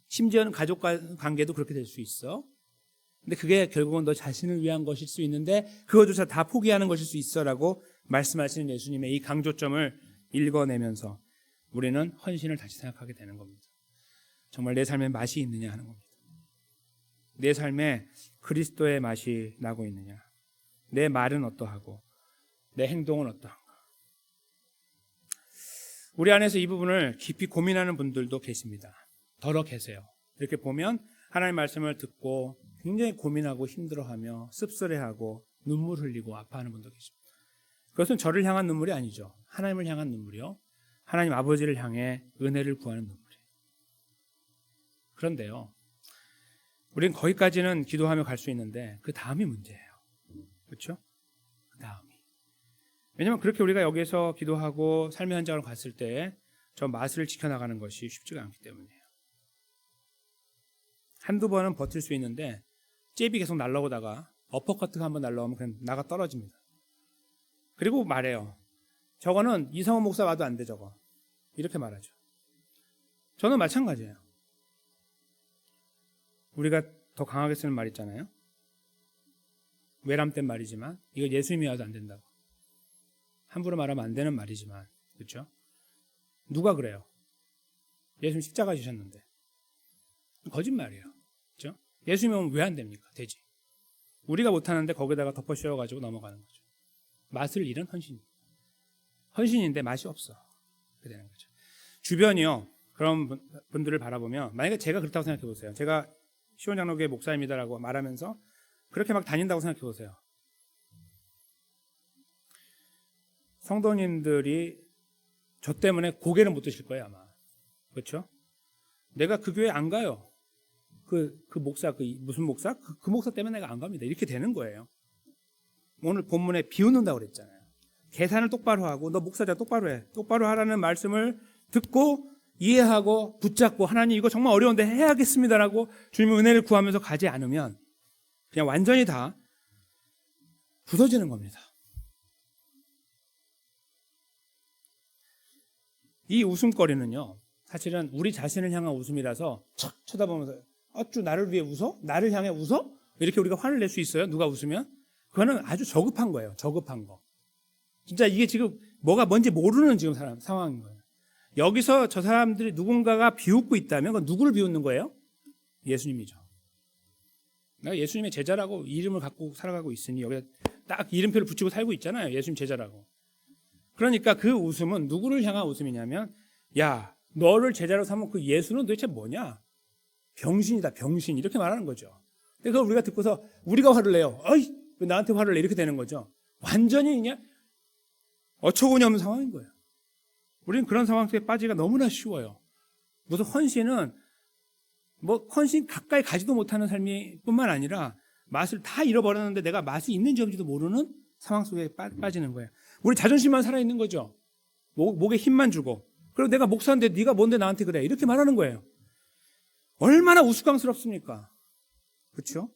S1: 심지어는 가족 관계도 그렇게 될 수 있어. 근데 그게 결국은 너 자신을 위한 것일 수 있는데 그것조차 다 포기하는 것일 수 있어라고 말씀하시는 예수님의 이 강조점을 읽어내면서 우리는 헌신을 다시 생각하게 되는 겁니다. 정말 내 삶에 맛이 있느냐 하는 겁니다. 내 삶에 그리스도의 맛이 나고 있느냐. 내 말은 어떠하고 내 행동은 어떠한가. 우리 안에서 이 부분을 깊이 고민하는 분들도 계십니다. 더러 계세요. 이렇게 보면 하나님의 말씀을 듣고 굉장히 고민하고 힘들어하며 씁쓸해하고 눈물 흘리고 아파하는 분도 계십니다. 그것은 저를 향한 눈물이 아니죠. 하나님을 향한 눈물이요. 하나님 아버지를 향해 은혜를 구하는 눈물이에요. 그런데요. 우리는 거기까지는 기도하며 갈 수 있는데 그 다음이 문제예요. 그렇죠? 그 다음이. 왜냐하면 그렇게 우리가 여기서 기도하고 삶의 현장으로 갔을 때 저 맛을 지켜나가는 것이 쉽지가 않기 때문이에요. 한두 번은 버틸 수 있는데 잽이 계속 날라오다가 어퍼커트가 한번 날라오면 그냥 나가 떨어집니다. 그리고 말해요. 저거는 이성원 목사 와도 안 돼 저거. 이렇게 말하죠. 저는 마찬가지예요. 우리가 더 강하게 쓰는 말 있잖아요. 외람된 말이지만 이거 예수님이 와도 안 된다고. 함부로 말하면 안 되는 말이지만 그렇죠? 누가 그래요? 예수님 십자가 지셨는데. 거짓말이에요. 그렇죠? 예수님이 오면 왜 안 됩니까? 되지. 우리가 못하는데 거기다가 덮어 씌워가지고 넘어가는 거죠. 맛을 잃은 헌신. 헌신인데 맛이 없어. 그렇게 되는 거죠. 주변이요. 그런 분들을 바라보면 만약에 제가 그렇다고 생각해 보세요. 제가 시온장로교회 목사입니다라고 말하면서 그렇게 막 다닌다고 생각해 보세요. 성도님들이 저 때문에 고개를 못 드실 거예요 아마. 그렇죠? 내가 그 교회 안 가요. 그 목사, 무슨 목사? 그 목사 때문에 내가 안 갑니다. 이렇게 되는 거예요. 오늘 본문에 비웃는다고 그랬잖아요. 계산을 똑바로 하고 너 목사자 똑바로 해. 똑바로 하라는 말씀을 듣고 이해하고 붙잡고 하나님 이거 정말 어려운데 해야겠습니다라고 주님의 은혜를 구하면서 가지 않으면 그냥 완전히 다 부서지는 겁니다. 이 웃음거리는요. 사실은 우리 자신을 향한 웃음이라서 척 쳐다보면서 어쭈 나를 위해 웃어? 나를 향해 웃어? 이렇게 우리가 화를 낼 수 있어요? 누가 웃으면? 그거는 아주 저급한 거예요. 저급한 거. 진짜 이게 지금 뭐가 뭔지 모르는 지금 상황인 거예요. 여기서 저 사람들이 누군가가 비웃고 있다면 그건 누구를 비웃는 거예요? 예수님이죠. 내가 예수님의 제자라고 이름을 갖고 살아가고 있으니 여기다 딱 이름표를 붙이고 살고 있잖아요. 예수님 제자라고. 그러니까 그 웃음은 누구를 향한 웃음이냐면 야 너를 제자로 삼은 그 예수는 도대체 뭐냐? 병신이다 병신 이렇게 말하는 거죠. 근데 그걸 우리가 듣고서 우리가 화를 내요. 어이 왜 나한테 화를 내 이렇게 되는 거죠. 완전히 그냥 어처구니 없는 상황인 거예요. 우리는 그런 상황 속에 빠지기가 너무나 쉬워요. 무슨 헌신은 뭐 헌신 가까이 가지도 못하는 삶이 뿐만 아니라 맛을 다 잃어버렸는데 내가 맛이 있는지 없는지도 모르는 상황 속에 빠지는 거예요. 우리 자존심만 살아있는 거죠. 목에 힘만 주고 그리고 내가 목사인데 네가 뭔데 나한테 그래 이렇게 말하는 거예요. 얼마나 우스꽝스럽습니까? 그렇죠?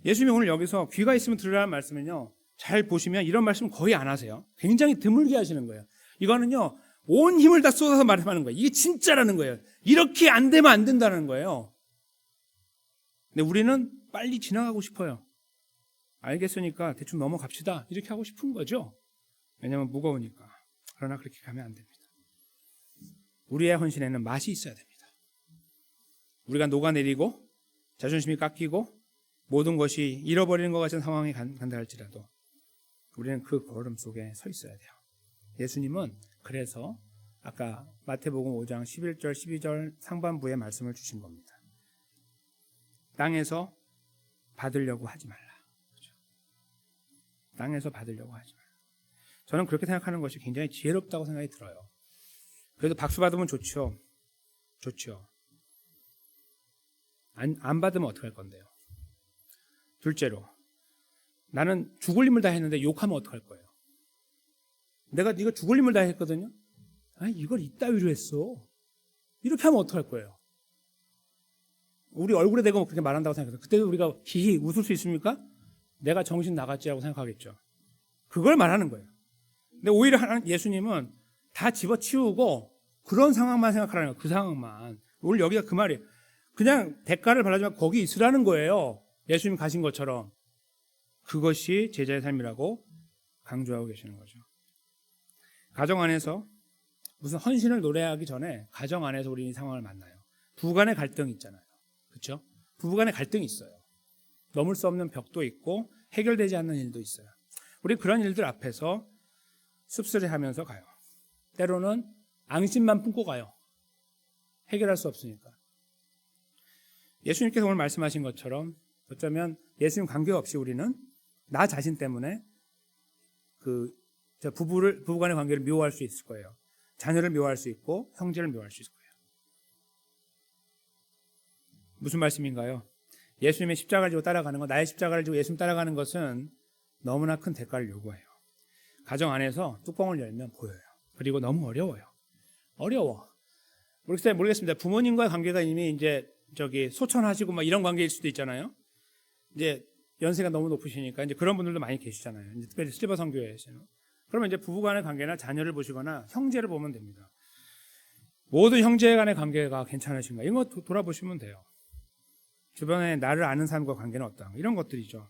S1: 예수님이 오늘 여기서 귀가 있으면 들으라는 말씀은요. 잘 보시면 이런 말씀 거의 안 하세요. 굉장히 드물게 하시는 거예요. 이거는요. 온 힘을 다 쏟아서 말하는 거예요. 이게 진짜라는 거예요. 이렇게 안 되면 안 된다는 거예요. 근데 우리는 빨리 지나가고 싶어요. 알겠으니까 대충 넘어갑시다. 이렇게 하고 싶은 거죠. 왜냐하면 무거우니까. 그러나 그렇게 가면 안 됩니다. 우리의 헌신에는 맛이 있어야 됩니다. 우리가 녹아내리고 자존심이 깎이고 모든 것이 잃어버리는 것 같은 상황에 간다 할지라도 우리는 그 걸음 속에 서 있어야 돼요. 예수님은 그래서 아까 마태복음 5장 11절 12절 상반부의 말씀을 주신 겁니다. 땅에서 받으려고 하지 말라. 그렇죠? 땅에서 받으려고 하지 말라. 저는 그렇게 생각하는 것이 굉장히 지혜롭다고 생각이 들어요. 그래도 박수 받으면 좋죠. 좋죠. 안 받으면 어떡할 건데요? 둘째로, 나는 죽을 힘을 다했는데 욕하면 어떡할 거예요? 내가 이거 죽을 힘을 다했거든요. 이걸 이따위로 했어. 이렇게 하면 어떡할 거예요? 우리 얼굴에 대고 그렇게 말한다고 생각해요. 그때도 우리가 히히 웃을 수 있습니까? 내가 정신 나갔지라고 생각하겠죠. 그걸 말하는 거예요. 근데 오히려 예수님은 다 집어치우고 그런 상황만 생각하라는 거예요. 그 상황만. 오늘 여기가 그 말이에요. 그냥 대가를 바라지만 거기 있으라는 거예요. 예수님 가신 것처럼. 그것이 제자의 삶이라고 강조하고 계시는 거죠. 가정 안에서 무슨 헌신을 노래하기 전에 가정 안에서 우리 이 상황을 만나요. 부부간의 갈등이 있잖아요. 그렇죠? 부부간의 갈등이 있어요. 넘을 수 없는 벽도 있고 해결되지 않는 일도 있어요. 우리 그런 일들 앞에서 씁쓸해하면서 가요. 때로는 앙심만 품고 가요. 해결할 수 없으니까. 예수님께서 오늘 말씀하신 것처럼 어쩌면 예수님 관계없이 우리는 나 자신 때문에 부부간의 관계를 미워할 수 있을 거예요. 자녀를 미워할 수 있고 형제를 미워할 수 있을 거예요. 무슨 말씀인가요? 예수님의 십자가를 지고 따라가는 것, 나의 십자가를 지고 예수님 따라가는 것은 너무나 큰 대가를 요구해요. 가정 안에서 뚜껑을 열면 보여요. 그리고 너무 어려워요. 어려워. 모르겠습니다. 부모님과의 관계가 이미 이제 소천하시고 막 이런 관계일 수도 있잖아요. 이제 연세가 너무 높으시니까 이제 그런 분들도 많이 계시잖아요. 이제 특별히 실버 선교회에서는. 그러면 이제 부부 간의 관계나 자녀를 보시거나 형제를 보면 됩니다. 모든 형제 간의 관계가 괜찮으신가? 이런 거 돌아보시면 돼요. 주변에 나를 아는 사람과 관계는 어떤가? 이런 것들이죠.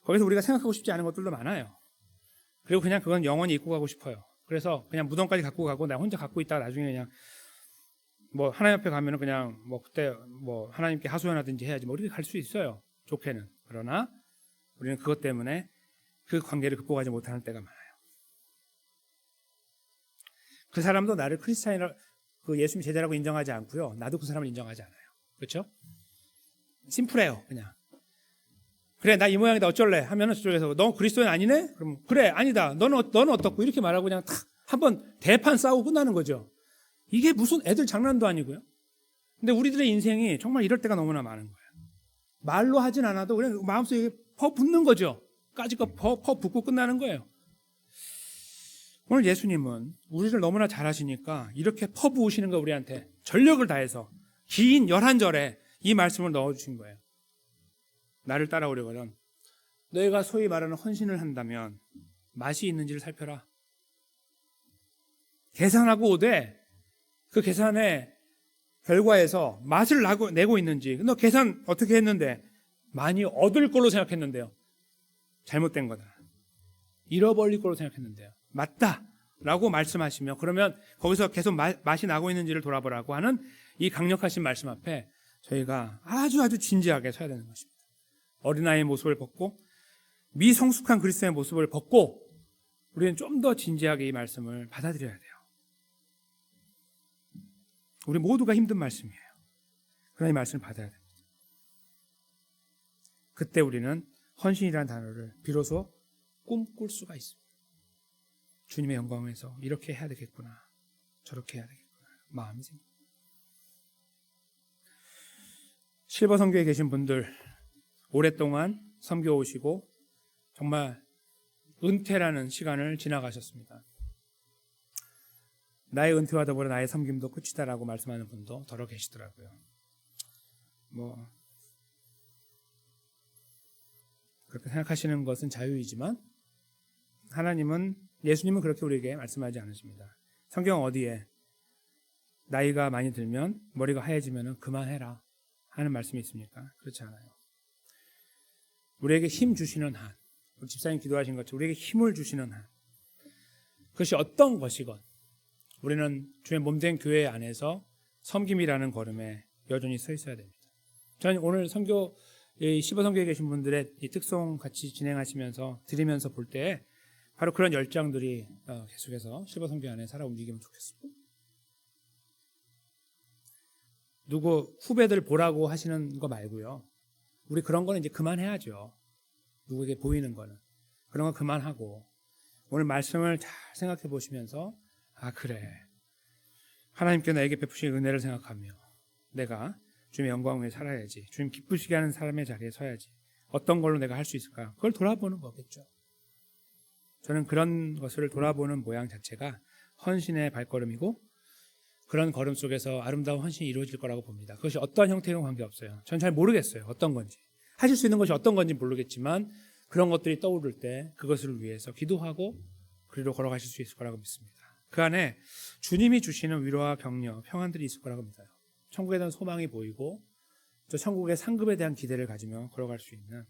S1: 거기서 우리가 생각하고 싶지 않은 것들도 많아요. 그리고 그냥 그건 영원히 잊고 가고 싶어요. 그래서 그냥 무덤까지 갖고 가고 나 혼자 갖고 있다가 나중에 그냥 하나님 앞에 가면은 그냥 그때 하나님께 하소연하든지 해야지 이렇게 갈 수 있어요. 좋게는. 그러나 우리는 그것 때문에 그 관계를 극복하지 못하는 때가 많아요. 그 사람도 나를 크리스찬이라 예수님 제자라고 인정하지 않고요. 나도 그 사람을 인정하지 않아요. 그렇죠? 심플해요. 그냥. 그래, 나 이 모양이다. 어쩔래? 하면은 저쪽에서 너 그리스도인 아니네? 그럼 그래, 아니다. 너는 어떻고? 이렇게 말하고 그냥 탁 한번 대판 싸우고 끝나는 거죠. 이게 무슨 애들 장난도 아니고요. 근데 우리들의 인생이 정말 이럴 때가 너무나 많은 거예요. 말로 하진 않아도 그냥 마음속에 퍼붓는 거죠. 까짓거 퍼붓고 끝나는 거예요. 오늘 예수님은 우리를 너무나 잘하시니까 이렇게 퍼부으시는 거 우리한테 전력을 다해서 긴 11절에 이 말씀을 넣어주신 거예요. 나를 따라오려거든 너희가 소위 말하는 헌신을 한다면 맛이 있는지를 살펴라. 계산하고 오되 그 계산의 결과에서 맛을 내고 있는지 너 계산 어떻게 했는데 많이 얻을 걸로 생각했는데요. 잘못된 거다. 잃어버릴 걸로 생각했는데요. 맞다 라고 말씀하시며 그러면 거기서 계속 맛이 나고 있는지를 돌아보라고 하는 이 강력하신 말씀 앞에 저희가 아주 진지하게 서야 되는 것입니다. 어린아이의 모습을 벗고 미성숙한 그리스도의 모습을 벗고 우리는 좀 더 진지하게 이 말씀을 받아들여야 돼요. 우리 모두가 힘든 말씀이에요. 그러나 이 말씀을 받아야 됩니다. 그때 우리는 헌신이라는 단어를 비로소 꿈꿀 수가 있습니다. 주님의 영광에서 이렇게 해야 되겠구나, 저렇게 해야 되겠구나 마음이 생깁니다. 실버 선교에 계신 분들 오랫동안 선교 오시고 정말 은퇴라는 시간을 지나가셨습니다. 나의 은퇴와 더불어 나의 섬김도 끝이다라고 말씀하는 분도 더러 계시더라고요. 그렇게 생각하시는 것은 자유이지만 예수님은 그렇게 우리에게 말씀하지 않으십니다. 성경 어디에 나이가 많이 들면 머리가 하얘지면 그만해라 하는 말씀이 있습니까? 그렇지 않아요. 우리에게 힘 주시는 한, 우리 집사님 기도하신 것처럼 우리에게 힘을 주시는 한, 그것이 어떤 것이건 우리는 주의 몸된 교회 안에서 섬김이라는 걸음에 여전히 서 있어야 됩니다. 저는 오늘 선교 이 15성교에 계신 분들의 이 특송 같이 진행하시면서 드리면서 볼 때 바로 그런 열정들이 계속해서 15성교 안에 살아 움직이면 좋겠습니다. 누구 후배들 보라고 하시는 거 말고요. 우리 그런 거는 이제 그만해야죠. 누구에게 보이는 거는. 그런 거 그만하고 오늘 말씀을 잘 생각해 보시면서 그래. 하나님께 나에게 베푸신 은혜를 생각하며 내가 주님의 영광 위에 살아야지. 주님 기쁘시게 하는 사람의 자리에 서야지. 어떤 걸로 내가 할 수 있을까? 그걸 돌아보는 거겠죠. 저는 그런 것을 돌아보는 모양 자체가 헌신의 발걸음이고 그런 걸음 속에서 아름다운 헌신이 이루어질 거라고 봅니다. 그것이 어떠한 형태건 관계없어요. 전 잘 모르겠어요. 어떤 건지. 하실 수 있는 것이 어떤 건지 모르겠지만 그런 것들이 떠오를 때 그것을 위해서 기도하고 그리로 걸어가실 수 있을 거라고 믿습니다. 그 안에 주님이 주시는 위로와 격려, 평안들이 있을 거라고 믿어요. 천국에 대한 소망이 보이고 저 천국의 상급에 대한 기대를 가지며 걸어갈 수 있는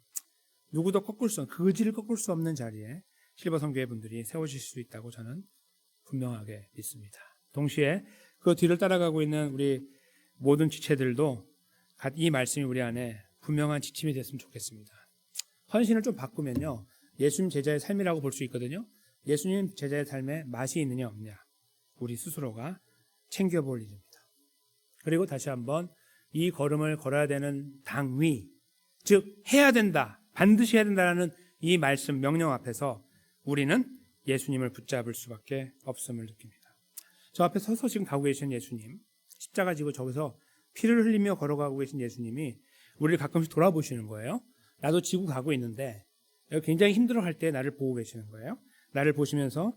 S1: 누구도 꺾을 수 없는 그 의지를 꺾을 수 없는 자리에 실버성교회 분들이 세워질 수 있다고 저는 분명하게 믿습니다. 동시에 그 뒤를 따라가고 있는 우리 모든 지체들도 이 말씀이 우리 안에 분명한 지침이 됐으면 좋겠습니다. 헌신을 좀 바꾸면요. 예수님 제자의 삶이라고 볼 수 있거든요. 예수님 제자의 삶에 맛이 있느냐 없느냐 우리 스스로가 챙겨볼 일입니다. 그리고 다시 한번 이 걸음을 걸어야 되는 당위, 즉 해야 된다, 반드시 해야 된다라는 이 말씀 명령 앞에서 우리는 예수님을 붙잡을 수밖에 없음을 느낍니다. 저 앞에 서서 지금 가고 계신 예수님, 십자가 지고 저기서 피를 흘리며 걸어가고 계신 예수님이 우리를 가끔씩 돌아보시는 거예요. 나도 지고 가고 있는데 굉장히 힘들어할 때 나를 보고 계시는 거예요. 나를 보시면서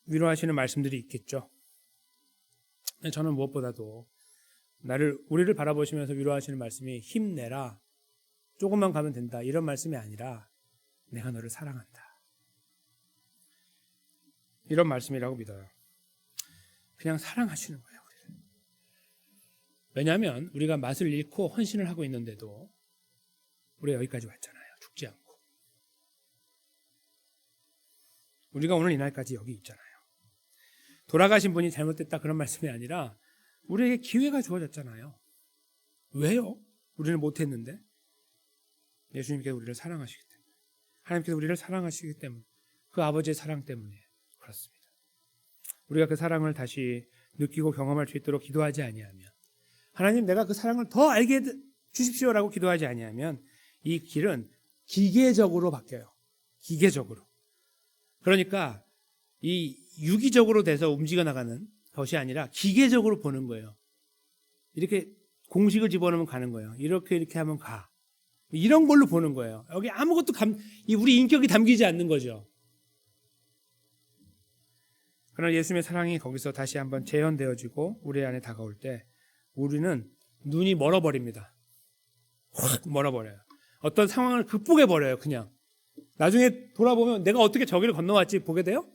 S1: 위로하시는 말씀들이 있겠죠. 저는 무엇보다도 우리를 바라보시면서 위로하시는 말씀이 힘내라, 조금만 가면 된다 이런 말씀이 아니라 내가 너를 사랑한다 이런 말씀이라고 믿어요. 그냥 사랑하시는 거예요. 우리를. 왜냐하면 우리가 맛을 잃고 헌신을 하고 있는데도 우리가 여기까지 왔잖아요. 죽지 않고. 우리가 오늘 이날까지 여기 있잖아요. 돌아가신 분이 잘못됐다 그런 말씀이 아니라 우리에게 기회가 주어졌잖아요. 왜요? 우리는 못했는데. 예수님께서 우리를 사랑하시기 때문에. 하나님께서 우리를 사랑하시기 때문에. 그 아버지의 사랑 때문에 그렇습니다. 우리가 그 사랑을 다시 느끼고 경험할 수 있도록 기도하지 아니하면, 하나님 내가 그 사랑을 더 알게 주십시오라고 기도하지 아니하면 이 길은 기계적으로 바뀌어요. 기계적으로. 그러니까 이 유기적으로 돼서 움직여 나가는 것이 아니라 기계적으로 보는 거예요. 이렇게 공식을 집어넣으면 가는 거예요. 이렇게 하면 가. 이런 걸로 보는 거예요. 여기 아무것도 우리 인격이 담기지 않는 거죠. 그러나 예수님의 사랑이 거기서 다시 한번 재현되어지고 우리 안에 다가올 때 우리는 눈이 멀어버립니다. 확 멀어버려요. 어떤 상황을 극복해버려요. 그냥. 나중에 돌아보면 내가 어떻게 저기를 건너왔지 보게 돼요?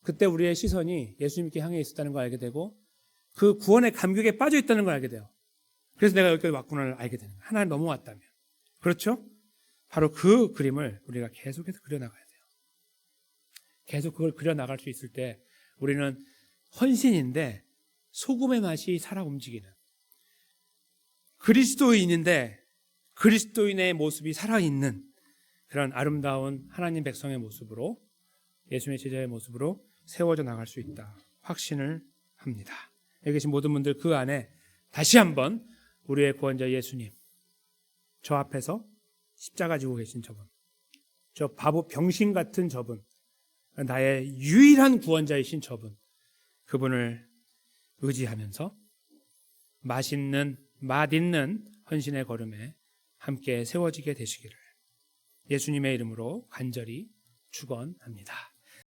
S1: 그때 우리의 시선이 예수님께 향해 있었다는 걸 알게 되고 그 구원의 감격에 빠져 있다는 걸 알게 돼요. 그래서 내가 여기까지 왔구나를 알게 되는 거예요. 하나님 넘어왔다면. 그렇죠? 바로 그 그림을 우리가 계속해서 그려나가야 돼요. 계속 그걸 그려나갈 수 있을 때 우리는 헌신인데 소금의 맛이 살아 움직이는 그리스도인인데 그리스도인의 모습이 살아있는 그런 아름다운 하나님 백성의 모습으로 예수님의 제자의 모습으로 세워져 나갈 수 있다. 확신을 합니다. 여기 계신 모든 분들 그 안에 다시 한번 우리의 구원자 예수님, 저 앞에서 십자가 지고 계신 저분, 저 바보 병신 같은 저분, 나의 유일한 구원자이신 저분, 그분을 의지하면서 맛있는 헌신의 걸음에 함께 세워지게 되시기를 예수님의 이름으로 간절히 축원합니다.